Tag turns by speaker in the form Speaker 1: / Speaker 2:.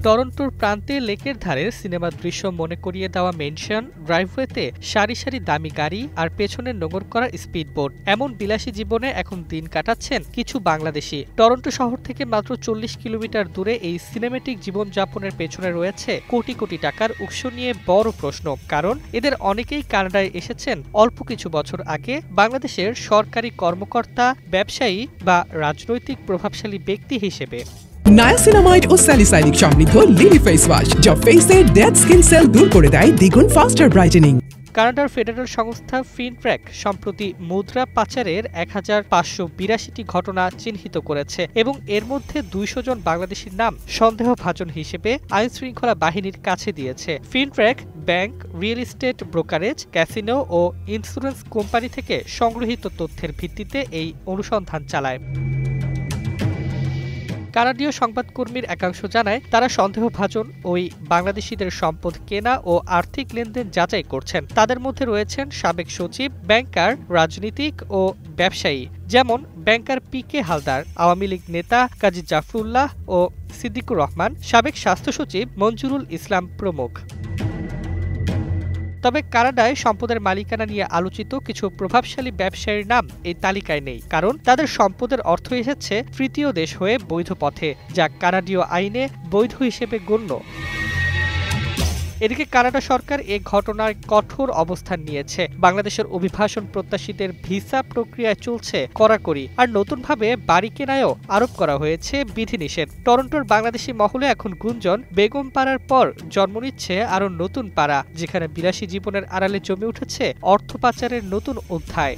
Speaker 1: টরন্টোর প্রান্তে লেকের ধারের সিনেমার দৃশ্য মনে করিয়ে দেওয়া মেনশন ড্রাইভওয়েতে সারি সারি দামি গাড়ি আর পেছনে নোঙর করা স্পিডবোট, এমন বিলাসী জীবনে এখন দিন কাটাচ্ছেন কিছু বাংলাদেশি। টরন্টো শহর থেকে মাত্র 40 কিলোমিটার দূরে এই সিনেমেটিক জীবনযাপনের পেছনে রয়েছে কোটি কোটি টাকার উৎস নিয়ে বড় প্রশ্ন। কারণ এদের অনেকেই কানাডায় এসেছেন অল্প কিছু বছর আগে বাংলাদেশের সরকারি কর্মকর্তা, ব্যবসায়ী বা রাজনৈতিক প্রভাবশালী ব্যক্তি হিসেবে।
Speaker 2: নায়াসিনামাইড ও স্যালিসাইলিক সমৃদ্ধ লিলি ফেস ওয়াশ, যা ফেসের ডেড স্কিন সেল দূর করে দেয় দ্বিগুণ ফাস্টার ব্রাইটেনিং।
Speaker 1: কানাডার ফেডারেল সংস্থা ফিনট্র্যাক সম্প্রতি মুদ্রা পাচারের 1582টি ঘটনা চিহ্নিত করেছে এবং এর মধ্যে 200 জন বাংলাদেশির নাম সন্দেহভাজন হিসেবে আইনশৃঙ্খলা বাহিনীর কাছে দিয়েছে। Fintrac bank, real estate brokerage, casino ও ইন্স্যুরেন্স কোম্পানি থেকে সংগৃহীত তথ্যের ভিত্তিতে এই অনুসন্ধান চালায়। কানাডীয় সংবাদকর্মীর একাংশ জানায়, তারা সন্দেহভাজন ওই বাংলাদেশিদের সম্পদ কেনা ও আর্থিক লেনদেন যাচাই করছেন। তাদের মধ্যে রয়েছেন সাবেক সচিব, ব্যাংকার, রাজনীতিক ও ব্যবসায়ী, যেমন ব্যাংকার PK হালদার, আওয়ামী লীগ নেতা কাজী জাফরুল্লাহ ও সিদ্দিকুর রহমান, সাবেক স্বাস্থ্য সচিব মঞ্জুরুল ইসলাম প্রমুখ। তবে কানাডায় সম্পদের মালিকানা নিয়ে আলোচিত কিছু প্রভাবশালী ব্যবসায়ীর নাম এই তালিকায় নেই, কারণ তাদের সম্পদের অর্থ এসেছে তৃতীয় দেশ হয়ে বৈধ পথে, যা কানাডীয় আইনে বৈধ হিসেবে গণ্য। এদিকে কানাডা সরকার এ ঘটনায় কঠোর অবস্থান নিয়েছে। বাংলাদেশের অভিবাসন প্রত্যাশীদের ভিসা প্রক্রিয়ায় চলছে কড়াকড়ি, আর নতুনভাবে বাড়ি কেনায়ও আরোপ করা হয়েছে বিধিনিষেধ। টরন্টোর বাংলাদেশি মহলে এখন গুঞ্জন, বেগম পাড়ার পর জন্ম নিচ্ছে আরও নতুন পাড়া, যেখানে বিলাসী জীবনের আড়ালে জমে উঠেছে অর্থ পাচারের নতুন অধ্যায়।